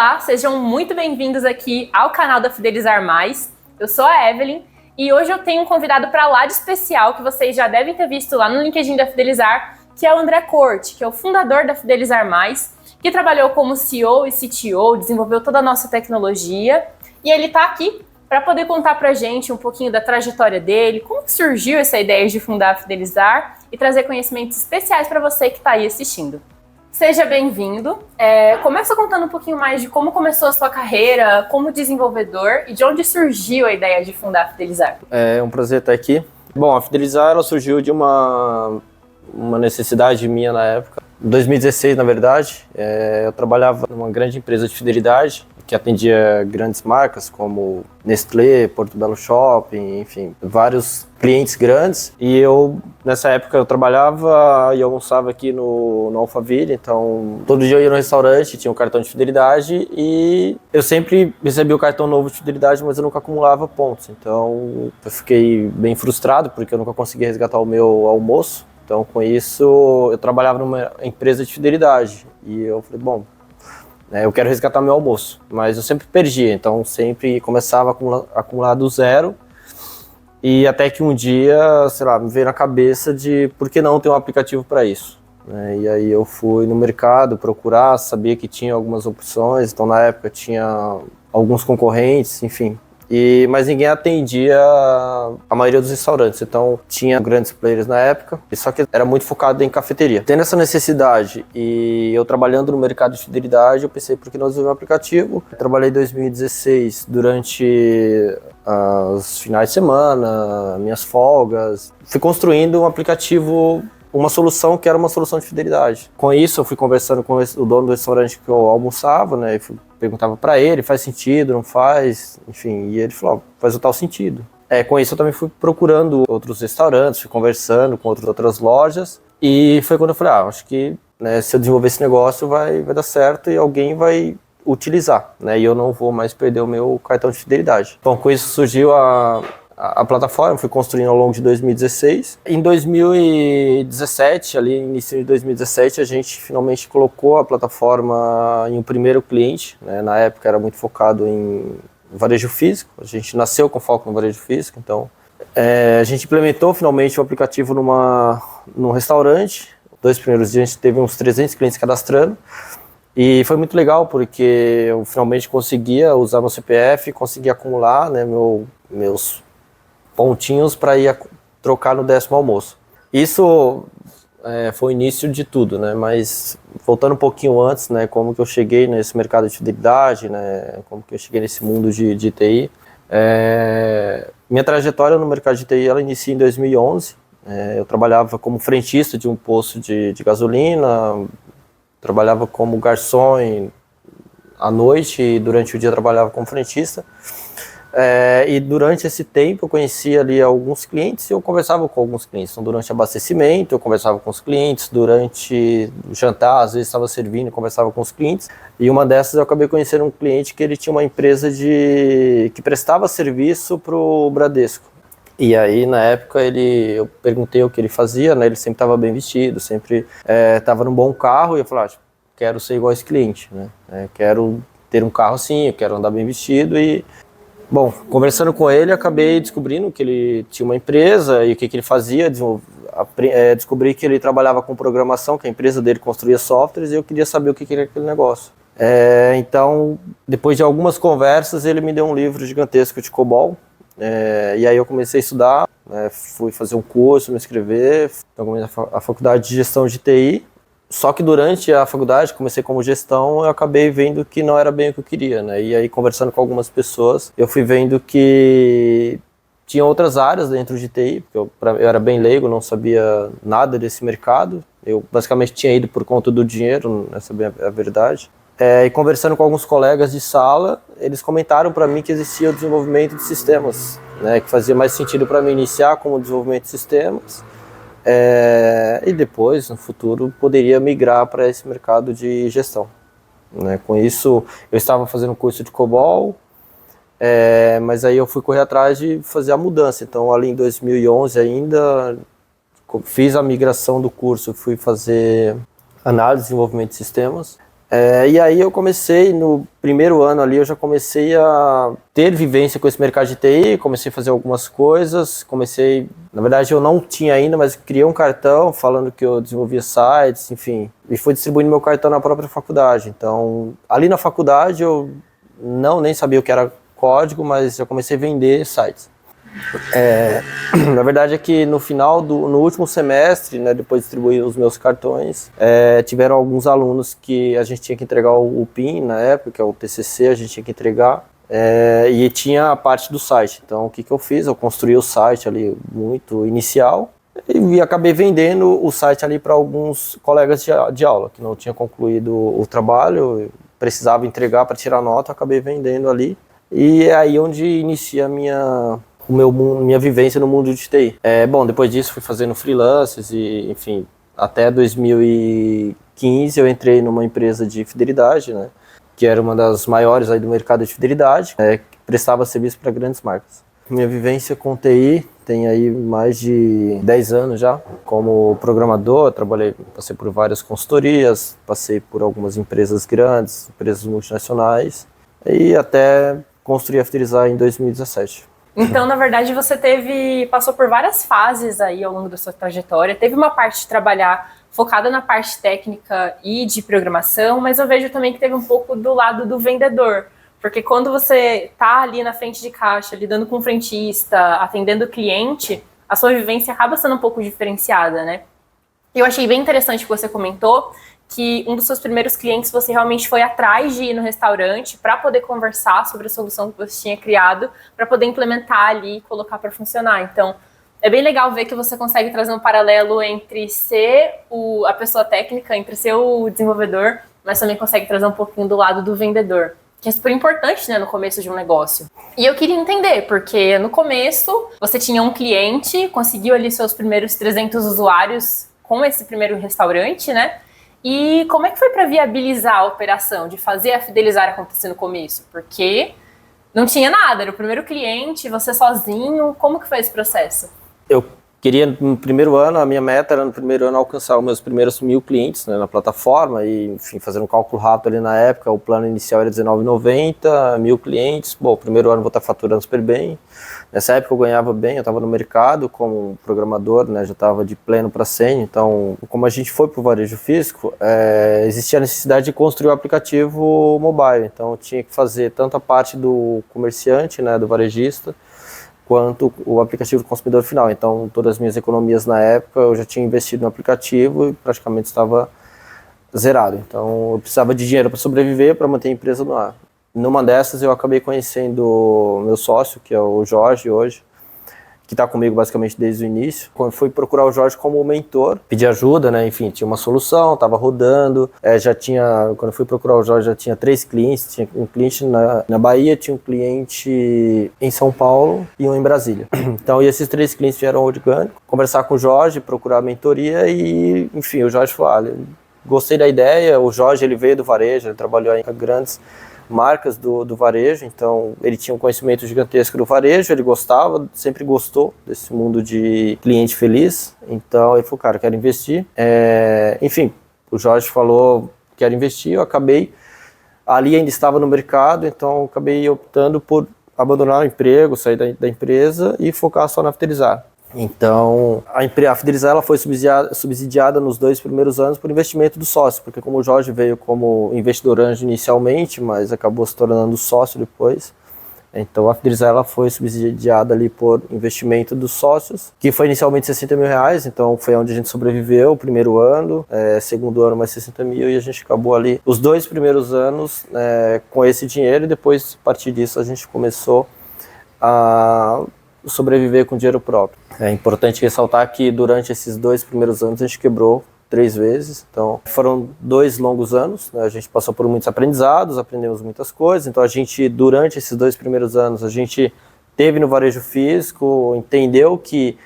Olá, sejam muito bem-vindos aqui ao canal da Fidelizar Mais. Eu sou a Evelyn e hoje eu tenho um convidado para lá de especial que vocês já devem ter visto lá no LinkedIn da Fidelizar, que é o André Corte, que é o fundador da Fidelizar Mais, que trabalhou como CEO e CTO, desenvolveu toda a nossa tecnologia, e ele está aqui para poder contar para a gente um pouquinho da trajetória dele, como surgiu essa ideia de fundar a Fidelizar e trazer conhecimentos especiais para você que está aí assistindo. Seja bem-vindo. Começa contando um pouquinho mais de como começou a sua carreira como desenvolvedor e de onde surgiu a ideia de fundar a Fidelizar. É um prazer estar aqui. Bom, a Fidelizar ela surgiu de uma necessidade minha na época. Em 2016, na verdade, eu trabalhava numa grande empresa de fidelidade que atendia grandes marcas como Nestlé, Porto Belo Shopping, enfim, vários clientes grandes. E nessa época, eu trabalhava e almoçava aqui no Alphaville, então todo dia eu ia no restaurante, tinha um cartão de fidelidade e eu sempre recebia o cartão novo de fidelidade, mas eu nunca acumulava pontos. Então eu fiquei bem frustrado porque eu nunca conseguia resgatar o meu almoço. Então, com isso, eu trabalhava numa empresa de fidelidade e eu falei, bom, eu quero resgatar meu almoço, mas eu sempre perdia, então sempre começava a acumular do zero e até que um dia, sei lá, me veio na cabeça de por que não ter um aplicativo para isso, né? E aí eu fui no mercado procurar, sabia que tinha algumas opções, então na época tinha alguns concorrentes, enfim. Mas ninguém atendia a maioria dos restaurantes, então tinha grandes players na época, só que era muito focado em cafeteria. Tendo essa necessidade e eu trabalhando no mercado de fidelidade, eu pensei, por que não desenvolver um aplicativo? Eu trabalhei em 2016 durante os finais de semana, minhas folgas, fui construindo um aplicativo, uma solução que era uma solução de fidelidade. Com isso, eu fui conversando com o dono do restaurante que eu almoçava, né, e perguntava para ele, faz sentido, não faz, enfim, e ele falou, faz o tal sentido. Com isso eu também fui procurando outros restaurantes, fui conversando com outras lojas, e foi quando eu falei, acho que, né, se eu desenvolver esse negócio vai dar certo e alguém vai utilizar, né, e eu não vou mais perder o meu cartão de fidelidade. Então com isso surgiu a plataforma, fui construindo ao longo de 2016. Em 2017, ali início de 2017, a gente finalmente colocou a plataforma em um primeiro cliente, né? Na época era muito focado em varejo físico, a gente nasceu com foco no varejo físico, então a gente implementou finalmente o aplicativo num restaurante. Os 2 primeiros dias a gente teve uns 300 clientes cadastrando, e foi muito legal porque eu finalmente conseguia usar meu CPF, conseguia acumular, né, meus pontinhos para ir trocar no 10º almoço. Isso foi o início de tudo, né? Mas voltando um pouquinho antes, né? Como que eu cheguei nesse mercado de fidelidade, né? Como que eu cheguei nesse mundo de TI. Minha trajetória no mercado de TI, ela inicia em 2011. Eu trabalhava como frentista de um posto de gasolina, trabalhava como garçom à noite e durante o dia trabalhava como frentista. E durante esse tempo eu conhecia ali alguns clientes e eu conversava com alguns clientes. Então, durante abastecimento eu conversava com os clientes, durante o jantar às vezes estava servindo e conversava com os clientes. E uma dessas eu acabei conhecendo um cliente que ele tinha uma empresa que prestava serviço para o Bradesco. E aí na época eu perguntei o que ele fazia, né? Ele sempre estava bem vestido, sempre estava num bom carro e eu falei, quero ser igual a esse cliente, né? Quero ter um carro assim, eu quero andar bem vestido e... Bom, conversando com ele, acabei descobrindo que ele tinha uma empresa e o que ele fazia. Descobri que ele trabalhava com programação, que a empresa dele construía softwares e eu queria saber o que era aquele negócio. Então, depois de algumas conversas, ele me deu um livro gigantesco de COBOL. E aí eu comecei a estudar, fui fazer um curso, me inscrever, então comecei a faculdade de gestão de TI. Só que durante a faculdade, comecei como gestão, eu acabei vendo que não era bem o que eu queria, né? E aí, conversando com algumas pessoas, eu fui vendo que tinha outras áreas dentro de TI, porque eu era bem leigo, não sabia nada desse mercado. Eu basicamente tinha ido por conta do dinheiro, essa é a verdade. E conversando com alguns colegas de sala, eles comentaram para mim que existia o desenvolvimento de sistemas, né? Que fazia mais sentido para mim iniciar como desenvolvimento de sistemas. E depois, no futuro, poderia migrar para esse mercado de gestão, né? Com isso, eu estava fazendo um curso de COBOL, mas aí eu fui correr atrás de fazer a mudança. Então, ali em 2011 ainda, fiz a migração do curso, fui fazer análise e desenvolvimento de sistemas. E aí eu comecei, no primeiro ano ali, eu já comecei a ter vivência com esse mercado de TI, comecei a fazer algumas coisas, na verdade eu não tinha ainda, mas criei um cartão falando que eu desenvolvia sites, enfim, e fui distribuindo meu cartão na própria faculdade. Então, ali na faculdade eu nem sabia o que era código, mas já comecei a vender sites. Na verdade é que no último semestre, né, depois de distribuir os meus cartões, tiveram alguns alunos que a gente tinha que entregar o PIN na época, que é o TCC, a gente tinha que entregar, e tinha a parte do site. Então o que eu fiz? Eu construí o site ali muito inicial e acabei vendendo o site ali para alguns colegas de aula que não tinham concluído o trabalho, precisava entregar para tirar nota, eu acabei vendendo ali. E é aí onde inicia a minha vivência no mundo de TI. Bom, depois disso fui fazendo freelances e, enfim, até 2015 eu entrei numa empresa de fidelidade, né, que era uma das maiores aí do mercado de fidelidade, que prestava serviço para grandes marcas. Minha vivência com TI tem aí mais de 10 anos já. Como programador, passei por várias consultorias, passei por algumas empresas grandes, empresas multinacionais, e até construí a Fidelizar em 2017. Então, na verdade, você passou por várias fases aí ao longo da sua trajetória. Teve uma parte de trabalhar focada na parte técnica e de programação, mas eu vejo também que teve um pouco do lado do vendedor. Porque quando você está ali na frente de caixa, lidando com o frentista, atendendo o cliente, a sua vivência acaba sendo um pouco diferenciada, né? E eu achei bem interessante que você comentou que um dos seus primeiros clientes você realmente foi atrás de ir no restaurante para poder conversar sobre a solução que você tinha criado, para poder implementar ali e colocar para funcionar. Então, é bem legal ver que você consegue trazer um paralelo entre ser a pessoa técnica, entre ser o desenvolvedor, mas também consegue trazer um pouquinho do lado do vendedor, que é super importante, né, no começo de um negócio. E eu queria entender, porque no começo você tinha um cliente, conseguiu ali seus primeiros 300 usuários com esse primeiro restaurante, né? E como é que foi para viabilizar a operação, de fazer a Fidelizar acontecer no começo? Porque não tinha nada, era o primeiro cliente, você sozinho, como que foi esse processo? Eu queria, no primeiro ano, a minha meta era no primeiro ano alcançar os meus primeiros 1.000 clientes, né, na plataforma e, enfim, fazendo um cálculo rápido ali na época, o plano inicial era R$19,90, 1.000 clientes, bom, o primeiro ano vou estar faturando super bem. Nessa época eu ganhava bem, eu estava no mercado como programador, né, já estava de pleno para sênior, então, como a gente foi para o varejo físico, existia a necessidade de construir o aplicativo mobile, então eu tinha que fazer tanto a parte do comerciante, né, do varejista, quanto o aplicativo do consumidor final. Então, todas as minhas economias na época, eu já tinha investido no aplicativo e praticamente estava zerado. Então, eu precisava de dinheiro para sobreviver, para manter a empresa no ar. Numa dessas, eu acabei conhecendo o meu sócio, que é o Jorge hoje, que está comigo basicamente desde o início. Quando fui procurar o Jorge como mentor, pedi ajuda, né? Enfim, tinha uma solução, estava rodando. Quando eu fui procurar o Jorge, já tinha 3 clientes. Tinha um cliente na Bahia, tinha um cliente em São Paulo e um em Brasília. Então, e esses 3 clientes vieram orgânico, conversar com o Jorge, procurar a mentoria e, enfim, o Jorge falou, olha, gostei da ideia. O Jorge, ele veio do varejo, ele trabalhou em grandes marcas do varejo, então ele tinha um conhecimento gigantesco do varejo, ele sempre gostou desse mundo de cliente feliz, então ele falou, cara, eu quero investir. Enfim, o Jorge falou, quero investir, eu acabei, ali ainda estava no mercado, então eu acabei optando por abandonar o emprego, sair da empresa e focar só na Fidelizar. Então, a Fidelizar ela foi subsidiada nos 2 primeiros anos por investimento do sócio, porque como o Jorge veio como investidor anjo inicialmente, mas acabou se tornando sócio depois, então a Fidelizar ela foi subsidiada ali por investimento dos sócios, que foi inicialmente R$60 mil, então foi onde a gente sobreviveu o primeiro ano, segundo ano mais 60 mil, e a gente acabou ali os 2 primeiros anos com esse dinheiro, e depois, a partir disso, a gente começou a sobreviver com dinheiro próprio. É importante ressaltar que durante esses 2 primeiros anos a gente quebrou 3 vezes, então foram 2 longos anos, né? A gente passou por muitos aprendizados, aprendemos muitas coisas, então durante esses 2 primeiros anos, a gente teve no varejo físico, entendeu que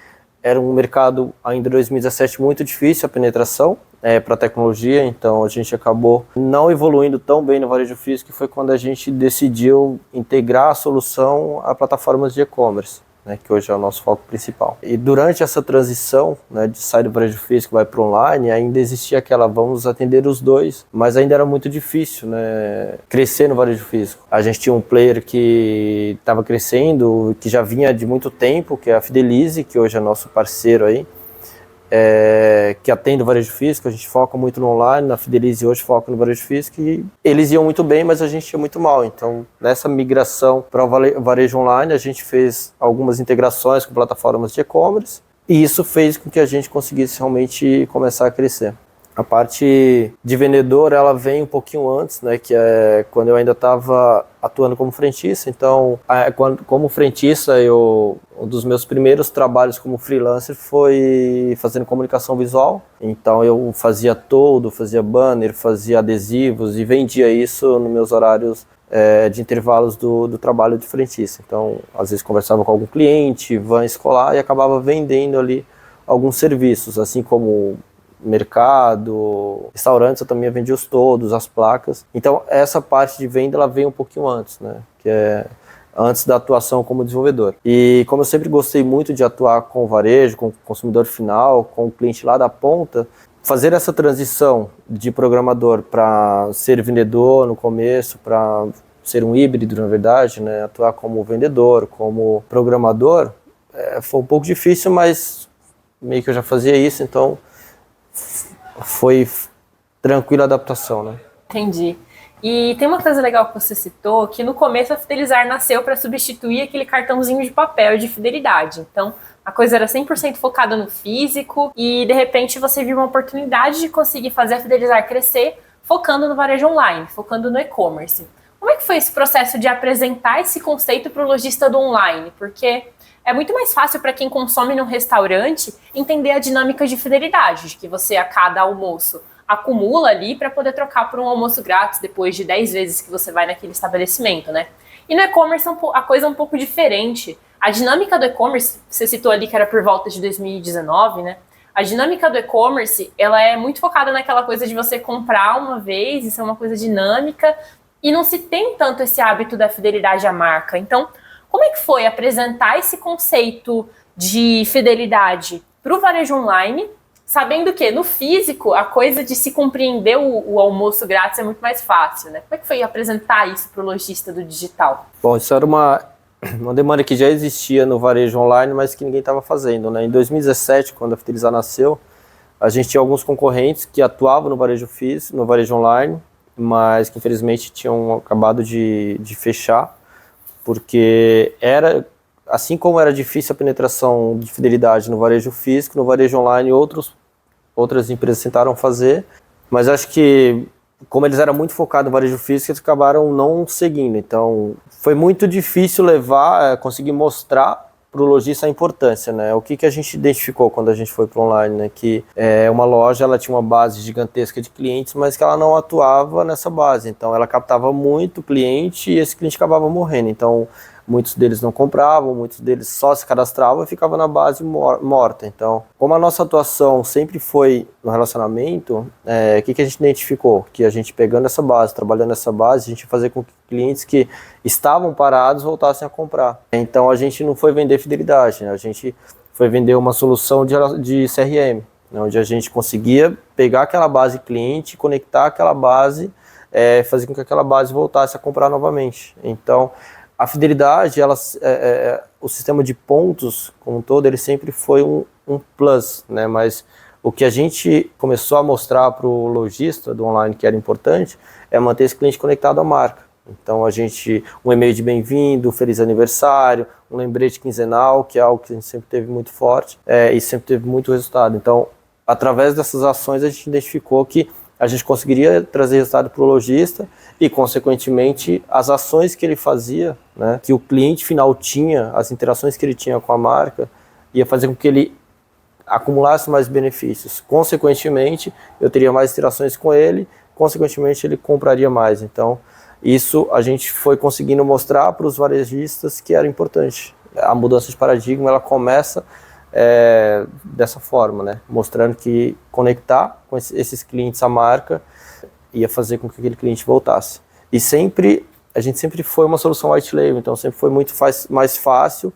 era um mercado ainda em 2017 muito difícil a penetração para a tecnologia, então a gente acabou não evoluindo tão bem no varejo físico, e foi quando a gente decidiu integrar a solução a plataformas de e-commerce. né, que hoje é o nosso foco principal. E durante essa transição, né, de sair do varejo físico e vai para online, ainda existia aquela, vamos atender os dois, mas ainda era muito difícil, né, crescer no varejo físico. A gente tinha um player que estava crescendo, que já vinha de muito tempo, que é a Fidelize, que hoje é nosso parceiro aí, que atende o varejo físico. A gente foca muito no online, na Fidelize hoje foca no varejo físico, e eles iam muito bem, mas a gente ia muito mal. Então, nessa migração para o varejo online, a gente fez algumas integrações com plataformas de e-commerce, e isso fez com que a gente conseguisse realmente começar a crescer. A parte de vendedor, ela vem um pouquinho antes, né, que é quando eu ainda estava atuando como frentista. Então, como frentista, um dos meus primeiros trabalhos como freelancer foi fazendo comunicação visual. Então, eu fazia toldo, fazia banner, fazia adesivos e vendia isso nos meus horários de intervalos do trabalho de frentista. Então, às vezes conversava com algum cliente, van escolar, e acabava vendendo ali alguns serviços, assim como mercado, restaurantes. Eu também vendi os toldos, as placas. Então, essa parte de venda, ela vem um pouquinho antes, né? Que é antes da atuação como desenvolvedor. E como eu sempre gostei muito de atuar com o varejo, com o consumidor final, com o cliente lá da ponta, fazer essa transição de programador para ser vendedor no começo, para ser um híbrido, na verdade, né? Atuar como vendedor, como programador, foi um pouco difícil, mas meio que eu já fazia isso, então foi tranquila a adaptação, né? Entendi. E tem uma coisa legal que você citou, que no começo a Fidelizar nasceu para substituir aquele cartãozinho de papel de fidelidade. Então, a coisa era 100% focada no físico e, de repente, você viu uma oportunidade de conseguir fazer a Fidelizar crescer focando no varejo online, focando no e-commerce. Como é que foi esse processo de apresentar esse conceito para o lojista do online? Porque é muito mais fácil para quem consome num restaurante entender a dinâmica de fidelidade, de que você, a cada almoço, acumula ali para poder trocar por um almoço grátis depois de 10 vezes que você vai naquele estabelecimento, né? E no e-commerce a coisa é um pouco diferente. A dinâmica do e-commerce, você citou ali que era por volta de 2019, né? A dinâmica do e-commerce, ela é muito focada naquela coisa de você comprar uma vez, isso é uma coisa dinâmica, e não se tem tanto esse hábito da fidelidade à marca. Então, como é que foi apresentar esse conceito de fidelidade para o varejo online, sabendo que no físico a coisa de se compreender o almoço grátis é muito mais fácil, né? Como é que foi apresentar isso para o lojista do digital? Bom, isso era uma demanda que já existia no varejo online, mas que ninguém estava fazendo, né? Em 2017, quando a Fidelizar nasceu, a gente tinha alguns concorrentes que atuavam no varejo físico, no varejo online, mas que infelizmente tinham acabado de fechar, porque assim como era difícil a penetração de fidelidade no varejo físico, no varejo online outras empresas tentaram fazer, mas acho que como eles eram muito focados no varejo físico, eles acabaram não seguindo. Então foi muito difícil conseguir mostrar para o lojista a importância, né? O que a gente identificou quando a gente foi para o online, né? Que uma loja, ela tinha uma base gigantesca de clientes, mas que ela não atuava nessa base. Então ela captava muito cliente e esse cliente acabava morrendo. Então muitos deles não compravam, muitos deles só se cadastravam e ficavam na base morta. Então, como a nossa atuação sempre foi no relacionamento, o que a gente identificou? Que a gente pegando essa base, trabalhando essa base, a gente ia fazer com que clientes que estavam parados voltassem a comprar. Então a gente não foi vender fidelidade, né? A gente foi vender uma solução de CRM, né? Onde a gente conseguia pegar aquela base cliente, conectar aquela base, fazer com que aquela base voltasse a comprar novamente. Então, a fidelidade, o sistema de pontos como um todo, ele sempre foi um plus, né? Mas o que a gente começou a mostrar para o lojista do online que era importante é manter esse cliente conectado à marca. Então um e-mail de bem-vindo, feliz aniversário, um lembrete quinzenal, que é algo que a gente sempre teve muito forte e sempre teve muito resultado. Então, através dessas ações, a gente identificou que a gente conseguiria trazer resultado para o lojista e, consequentemente, as ações que ele fazia, né, que o cliente final tinha, as interações que ele tinha com a marca, ia fazer com que ele acumulasse mais benefícios. Consequentemente, eu teria mais interações com ele, consequentemente, ele compraria mais. Então, isso a gente foi conseguindo mostrar para os varejistas que era importante. A mudança de paradigma, ela começa dessa forma, né? Mostrando que conectar com esses clientes à marca ia fazer com que aquele cliente voltasse. E a gente sempre foi uma solução white label, então sempre foi muito mais fácil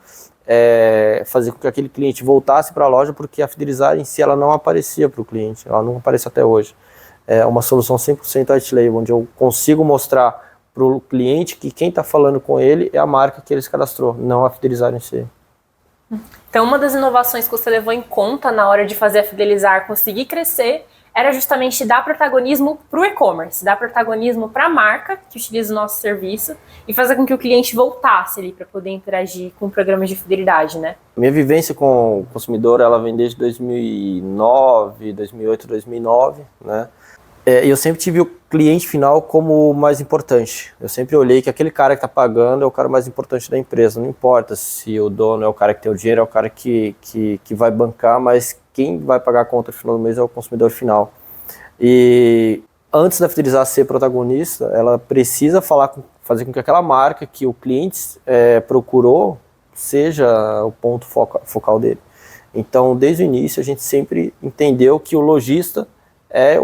fazer com que aquele cliente voltasse para a loja, porque a Fidelizar em si ela não aparecia para o cliente, ela não aparece até hoje. É uma solução 100% white label, onde eu consigo mostrar para o cliente que quem está falando com ele é a marca que ele se cadastrou, não a Fidelizar em si. Então, uma das inovações que você levou em conta na hora de fazer a Fidelizar conseguir crescer era justamente dar protagonismo para o e-commerce, dar protagonismo para a marca que utiliza o nosso serviço e fazer com que o cliente voltasse ali para poder interagir com programas de fidelidade, né? Minha vivência com o consumidor, ela vem desde 2009, 2008, 2009, né? Eu sempre tive o cliente final como o mais importante. Eu sempre olhei que aquele cara que está pagando é o cara mais importante da empresa. Não importa se o dono é o cara que tem o dinheiro, é o cara que vai bancar, mas quem vai pagar a conta no final do mês é o consumidor final. E antes da Fidelizar ser protagonista, ela precisa fazer com que aquela marca que o cliente procurou seja o ponto focal dele. Então, desde o início, a gente sempre entendeu que o lojista é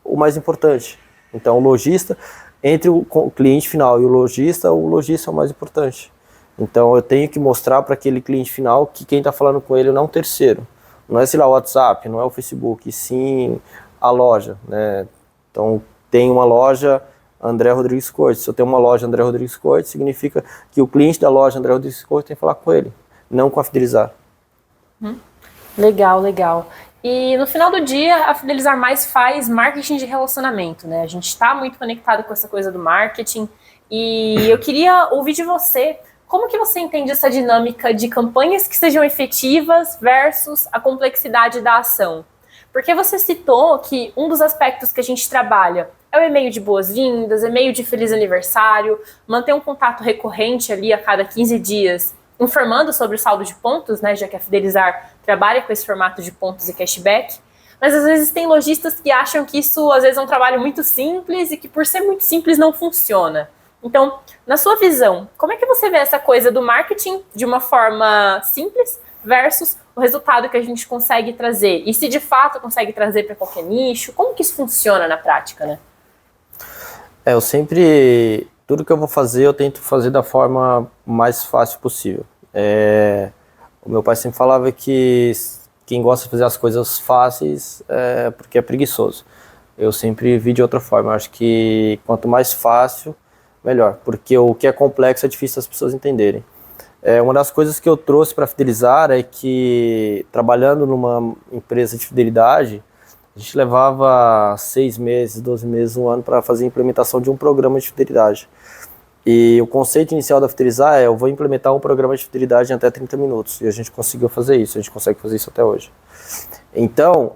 o mais importante. Então, o lojista, entre o cliente final e o lojista é o mais importante. Então, eu tenho que mostrar para aquele cliente final que quem está falando com ele não é um terceiro. Não é, sei lá, o WhatsApp, não é o Facebook, sim a loja, né? Então, tem uma loja André Rodrigues Cortes. Se eu tenho uma loja André Rodrigues Cortes, significa que o cliente da loja André Rodrigues Cortes tem que falar com ele, não com a Fidelizar. Legal, legal. E no final do dia, a Fidelizar Mais faz marketing de relacionamento, né? A gente está muito conectado com essa coisa do marketing e eu queria ouvir de você como que você entende essa dinâmica de campanhas que sejam efetivas versus a complexidade da ação. Porque você citou que um dos aspectos que a gente trabalha é o e-mail de boas-vindas, e-mail de feliz aniversário, manter um contato recorrente ali a cada 15 dias, informando sobre o saldo de pontos, né, já que a Fidelizar trabalha com esse formato de pontos e cashback, mas às vezes tem lojistas que acham que isso às vezes é um trabalho muito simples e que por ser muito simples não funciona. Então, na sua visão, como é que você vê essa coisa do marketing de uma forma simples versus o resultado que a gente consegue trazer? E se de fato consegue trazer para qualquer nicho, como que isso funciona na prática, né? Eu sempre... Tudo que eu vou fazer, eu tento fazer da forma mais fácil possível. O meu pai sempre falava que quem gosta de fazer as coisas fáceis é porque é preguiçoso. Eu sempre vi de outra forma. Eu acho que quanto mais fácil, melhor. Porque o que é complexo é difícil as pessoas entenderem. Uma das coisas que eu trouxe para Fidelizar é que, trabalhando numa empresa de fidelidade, a gente levava 6 meses, 12 meses, 1 ano para fazer a implementação de um programa de fidelidade. E o conceito inicial da Fidelizar eu vou implementar um programa de fidelidade em até 30 minutos. E a gente conseguiu fazer isso, a gente consegue fazer isso até hoje. Então,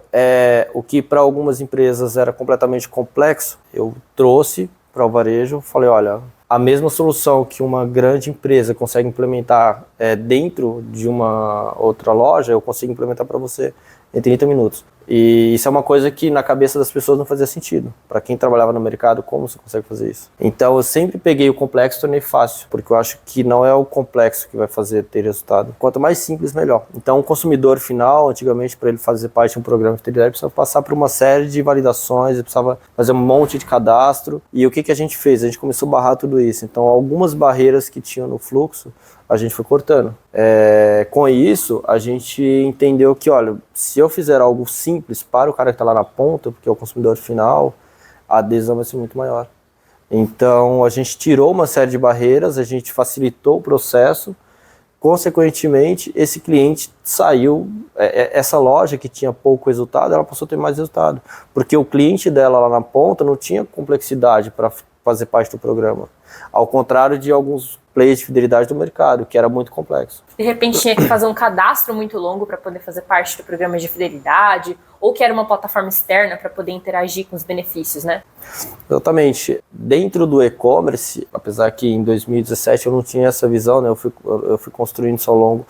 o que para algumas empresas era completamente complexo, eu trouxe para o varejo, falei, olha, a mesma solução que uma grande empresa consegue implementar dentro de uma outra loja, eu consigo implementar para você em 30 minutos. E isso é uma coisa que na cabeça das pessoas não fazia sentido. Para quem trabalhava no mercado, como você consegue fazer isso? Então eu sempre peguei o complexo e tornei fácil, porque eu acho que não é o complexo que vai fazer ter resultado. Quanto mais simples, melhor. Então o consumidor final, antigamente, para ele fazer parte de um programa de fidelidade, precisava passar por uma série de validações, ele precisava fazer um monte de cadastro. E o que a gente fez? A gente começou a barrar tudo isso. Então algumas barreiras que tinham no fluxo, a gente foi cortando. Com isso, a gente entendeu que, olha, se eu fizer algo simples para o cara que está lá na ponta, porque é o consumidor final, a adesão vai ser muito maior. Então, a gente tirou uma série de barreiras, a gente facilitou o processo, consequentemente, esse cliente saiu, essa loja que tinha pouco resultado, ela passou a ter mais resultado, porque o cliente dela lá na ponta não tinha complexidade para fazer parte do programa, ao contrário de alguns players de fidelidade do mercado, que era muito complexo. De repente tinha que fazer um cadastro muito longo para poder fazer parte do programa de fidelidade, ou que era uma plataforma externa para poder interagir com os benefícios, né? Exatamente. Dentro do e-commerce, apesar que em 2017 eu não tinha essa visão, né? Eu fui construindo isso ao longo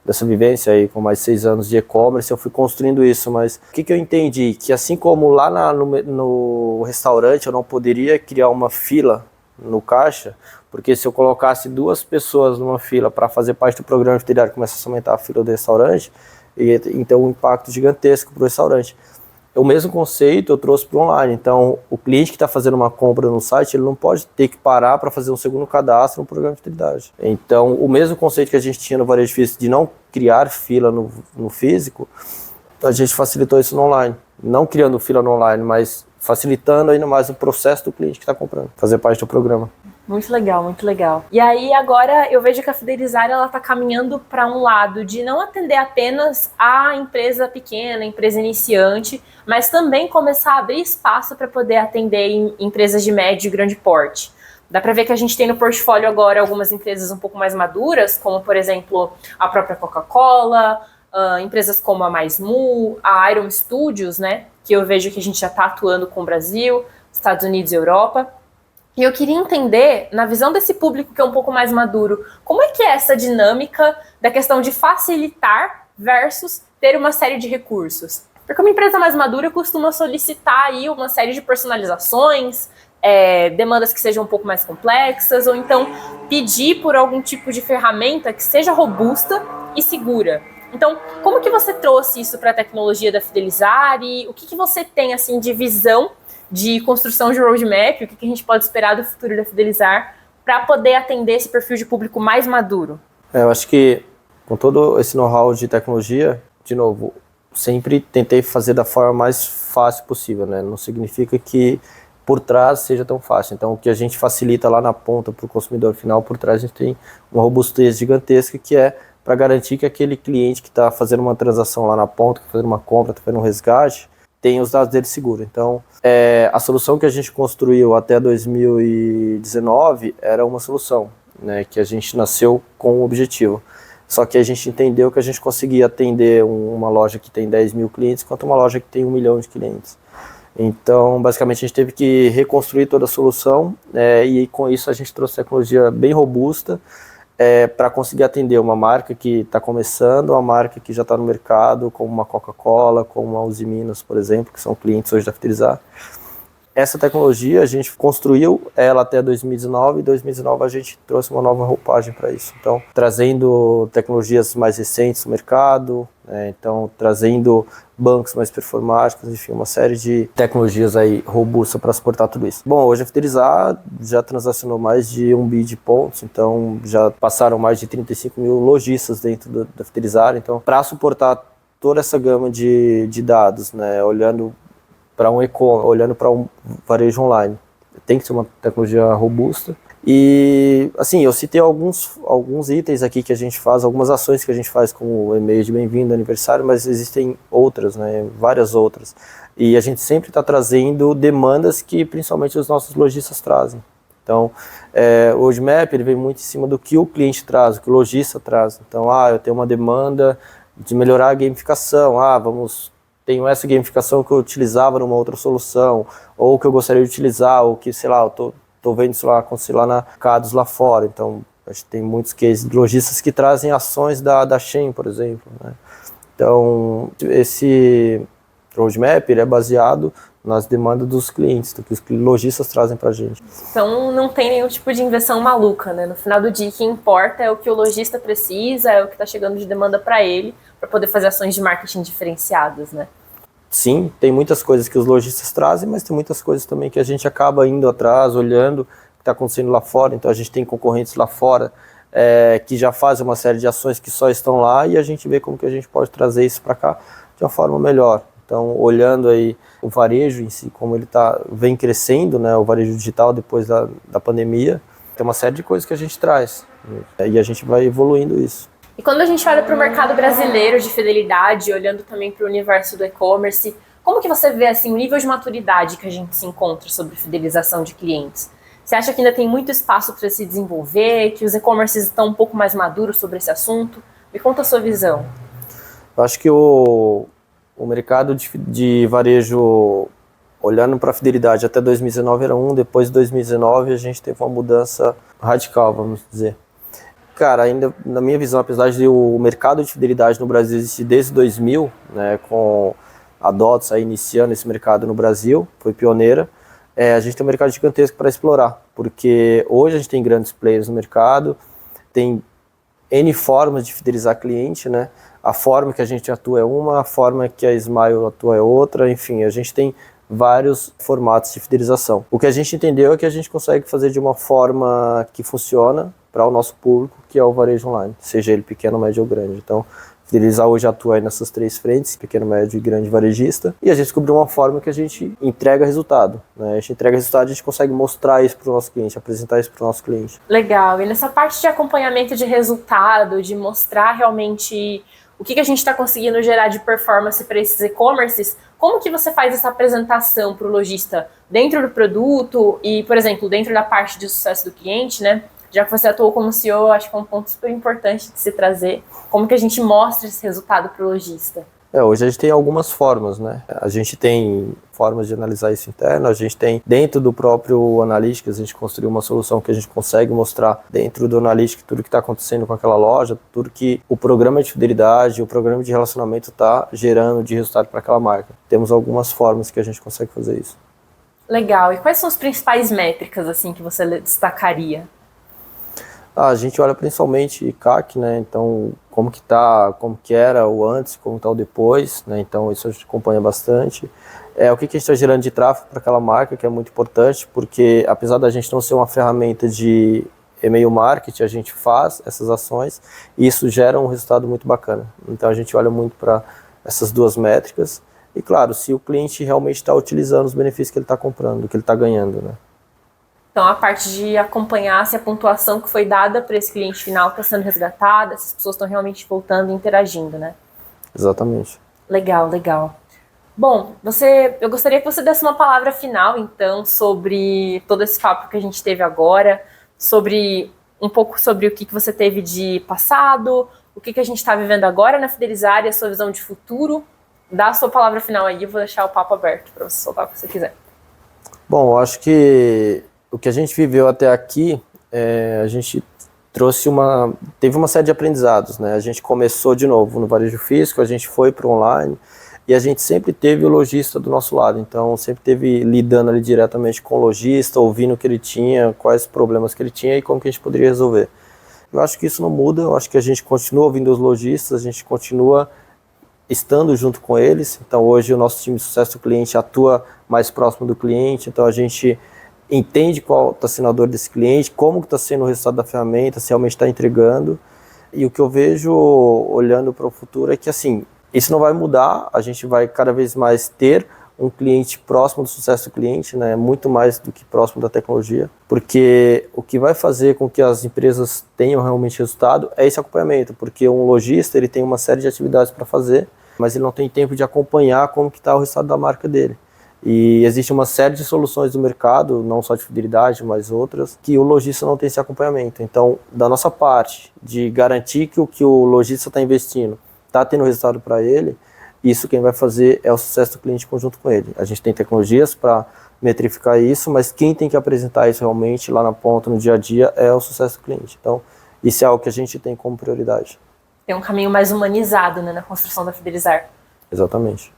dessa vivência aí, com mais 6 anos de e-commerce, eu fui construindo isso, mas o que eu entendi? Que assim como lá no restaurante eu não poderia criar uma fila no caixa, porque se eu colocasse 2 pessoas numa fila para fazer parte do programa de fidelidade, começasse a aumentar a fila do restaurante, ia ter um impacto gigantesco para o restaurante. o mesmo conceito eu trouxe para o online. Então, o cliente que está fazendo uma compra no site, ele não pode ter que parar para fazer um segundo cadastro no programa de fidelidade. Então, o mesmo conceito que a gente tinha no varejo físico de não criar fila no físico, a gente facilitou isso no online. Não criando fila no online, mas facilitando ainda mais o processo do cliente que está comprando, fazer parte do programa. Muito legal, muito legal. E aí agora eu vejo que a Fidelizar ela está caminhando para um lado de não atender apenas a empresa pequena, a empresa iniciante, mas também começar a abrir espaço para poder atender empresas de médio e grande porte. Dá para ver que a gente tem no portfólio agora algumas empresas um pouco mais maduras, como por exemplo a própria Coca-Cola, empresas como a MaisMu, a Iron Studios, né, que eu vejo que a gente já está atuando com o Brasil, Estados Unidos e Europa. E eu queria entender, na visão desse público que é um pouco mais maduro, como é que é essa dinâmica da questão de facilitar versus ter uma série de recursos? Porque uma empresa mais madura costuma solicitar aí uma série de personalizações, demandas que sejam um pouco mais complexas, ou então pedir por algum tipo de ferramenta que seja robusta e segura. Então, como que você trouxe isso para a tecnologia da Fidelizar e o que você tem assim de visão de construção de roadmap, o que a gente pode esperar do futuro da Fidelizar para poder atender esse perfil de público mais maduro? Eu acho que com todo esse know-how de tecnologia, de novo, sempre tentei fazer da forma mais fácil possível, né? Não significa que por trás seja tão fácil. Então, o que a gente facilita lá na ponta para o consumidor final, por trás a gente tem uma robustez gigantesca que é para garantir que aquele cliente que está fazendo uma transação lá na ponta, que está fazendo uma compra, está fazendo um resgate, tem os dados dele seguros. Então, a solução que a gente construiu até 2019 era uma solução, né, que a gente nasceu com um objetivo. Só que a gente entendeu que a gente conseguia atender uma loja que tem 10 mil clientes quanto uma loja que tem 1 milhão de clientes. Então, basicamente, a gente teve que reconstruir toda a solução e com isso a gente trouxe tecnologia bem robusta para conseguir atender uma marca que está começando, uma marca que já está no mercado, como uma Coca-Cola, como uma Uzi Minas, por exemplo, que são clientes hoje da Fidelizar. Essa tecnologia a gente construiu ela até 2019, e em 2019 a gente trouxe uma nova roupagem para isso. Então, trazendo tecnologias mais recentes no mercado, então trazendo bancos mais performáticos, enfim, uma série de tecnologias aí robustas para suportar tudo isso. Bom, hoje a Fidelizar já transacionou mais de 1 bi de pontos, então já passaram mais de 35 mil lojistas dentro da Fidelizar. Então, para suportar toda essa gama de dados, né, olhando para um e-commerce, olhando para um varejo online, tem que ser uma tecnologia robusta. E, assim, eu citei alguns itens aqui que a gente faz, algumas ações que a gente faz, como o e-mail de bem-vindo, aniversário, mas existem outras, né, várias outras. E a gente sempre está trazendo demandas que principalmente os nossos lojistas trazem. Então, o roadmap ele vem muito em cima do que o cliente traz, o que o lojista traz. Então, eu tenho uma demanda de melhorar a gamificação, tenho essa gamificação que eu utilizava numa outra solução, ou que eu gostaria de utilizar, ou que, sei lá, eu tô vendo isso lá acontecer lá na Cados lá fora. Então, a gente tem muitos cases de lojistas que trazem ações da Shein, por exemplo, né? Então, esse roadmap ele é baseado nas demandas dos clientes, do que os lojistas trazem pra gente. Então, não tem nenhum tipo de invenção maluca, né? No final do dia, o que importa é o que o lojista precisa, é o que está chegando de demanda para ele, para poder fazer ações de marketing diferenciadas, né? Sim, tem muitas coisas que os lojistas trazem, mas tem muitas coisas também que a gente acaba indo atrás, olhando o que está acontecendo lá fora. Então a gente tem concorrentes lá fora que já fazem uma série de ações que só estão lá e a gente vê como que a gente pode trazer isso para cá de uma forma melhor. Então, olhando aí o varejo em si, como ele vem crescendo, né, o varejo digital depois da pandemia, tem uma série de coisas que a gente traz e a gente vai evoluindo isso. E quando a gente olha para o mercado brasileiro de fidelidade, olhando também para o universo do e-commerce, como que você vê assim, o nível de maturidade que a gente se encontra sobre fidelização de clientes? Você acha que ainda tem muito espaço para se desenvolver, que os e-commerces estão um pouco mais maduros sobre esse assunto? Me conta a sua visão. Eu acho que o mercado de varejo, olhando para a fidelidade até 2019 era depois de 2019 a gente teve uma mudança radical, vamos dizer. Cara, ainda na minha visão, apesar de o mercado de fidelidade no Brasil existir desde 2000, né, com a Dots aí iniciando esse mercado no Brasil, foi pioneira, a gente tem um mercado gigantesco para explorar, porque hoje a gente tem grandes players no mercado, tem N formas de fidelizar cliente, né? a forma que a gente atua é uma, a forma que a Smile atua é outra, enfim, a gente tem vários formatos de fidelização. O que a gente entendeu é que a gente consegue fazer de uma forma que funciona para o nosso público, que é o varejo online, seja ele pequeno, médio ou grande. Então, Fidelizar hoje atua aí nessas 3 frentes, pequeno, médio e grande varejista, e a gente descobriu uma forma que a gente entrega resultado, né? A gente entrega resultado, a gente consegue mostrar isso para o nosso cliente, apresentar isso para o nosso cliente. Legal, e nessa parte de acompanhamento de resultado, de mostrar realmente o que a gente está conseguindo gerar de performance para esses e-commerces, como que você faz essa apresentação para o lojista dentro do produto e, por exemplo, dentro da parte de sucesso do cliente, né? Já que você atuou como CEO, eu acho que é um ponto super importante de se trazer. Como que a gente mostra esse resultado para o lojista? Hoje a gente tem algumas formas, né? A gente tem formas de analisar isso interno, a gente tem dentro do próprio Analytics, a gente construiu uma solução que a gente consegue mostrar dentro do Analytics tudo que está acontecendo com aquela loja, tudo que o programa de fidelidade, o programa de relacionamento está gerando de resultado para aquela marca. Temos algumas formas que a gente consegue fazer isso. Legal. E quais são as principais métricas assim que você destacaria? A gente olha principalmente CAC, né? Então, como que tá, como que era o antes, como tá o depois, né? Então, isso a gente acompanha bastante. O que a gente está gerando de tráfego para aquela marca, que é muito importante, porque apesar da gente não ser uma ferramenta de e-mail marketing, a gente faz essas ações e isso gera um resultado muito bacana. Então, a gente olha muito para essas 2 métricas e, claro, se o cliente realmente está utilizando os benefícios que ele está comprando, que ele está ganhando, né? Então, a parte de acompanhar se a pontuação que foi dada para esse cliente final está sendo resgatada, se as pessoas estão realmente voltando e interagindo, né? Exatamente. Legal, legal. Bom, eu gostaria que você desse uma palavra final, então, sobre todo esse papo que a gente teve agora, um pouco sobre o que você teve de passado, o que a gente está vivendo agora na Fidelizar e a sua visão de futuro. Dá a sua palavra final aí, eu vou deixar o papo aberto para você soltar o que você quiser. Bom, eu acho que o que a gente viveu até aqui, a gente teve uma série de aprendizados, né? A gente começou de novo no varejo físico, a gente foi para o online e a gente sempre teve o lojista do nosso lado, então sempre teve lidando ali diretamente com o lojista, ouvindo o que ele tinha, quais problemas que ele tinha e como que a gente poderia resolver. Eu acho que isso não muda, eu acho que a gente continua ouvindo os lojistas, a gente continua estando junto com eles, então hoje o nosso time de sucesso do cliente atua mais próximo do cliente, então a gente entende qual está sendo a dor desse cliente, como está sendo o resultado da ferramenta, se realmente está entregando. E o que eu vejo olhando para o futuro é que assim, isso não vai mudar, a gente vai cada vez mais ter um cliente próximo do sucesso do cliente, né? Muito mais do que próximo da tecnologia, porque o que vai fazer com que as empresas tenham realmente resultado é esse acompanhamento, porque um lojista ele tem uma série de atividades para fazer, mas ele não tem tempo de acompanhar como que está o resultado da marca dele. E existe uma série de soluções do mercado, não só de fidelidade, mas outras, que o lojista não tem esse acompanhamento. Então, da nossa parte, de garantir que o que o lojista está investindo está tendo resultado para ele, isso quem vai fazer é o sucesso do cliente conjunto com ele. A gente tem tecnologias para metrificar isso, mas quem tem que apresentar isso realmente lá na ponta, no dia a dia, é o sucesso do cliente. Então, isso é algo que a gente tem como prioridade. Tem um caminho mais humanizado, né, na construção da Fidelizar. Exatamente.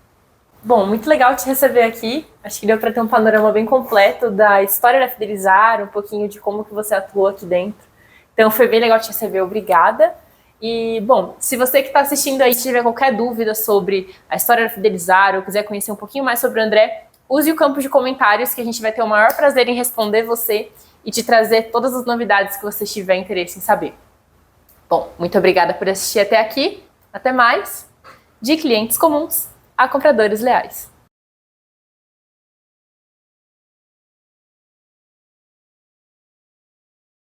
Bom, muito legal te receber aqui. Acho que deu para ter um panorama bem completo da história da Fidelizar, um pouquinho de como que você atuou aqui dentro. Então foi bem legal te receber, obrigada. E, bom, se você que está assistindo aí tiver qualquer dúvida sobre a história da Fidelizar ou quiser conhecer um pouquinho mais sobre o André, use o campo de comentários que a gente vai ter o maior prazer em responder você e te trazer todas as novidades que você tiver interesse em saber. Bom, muito obrigada por assistir até aqui. Até mais. De clientes comuns a compradores leais.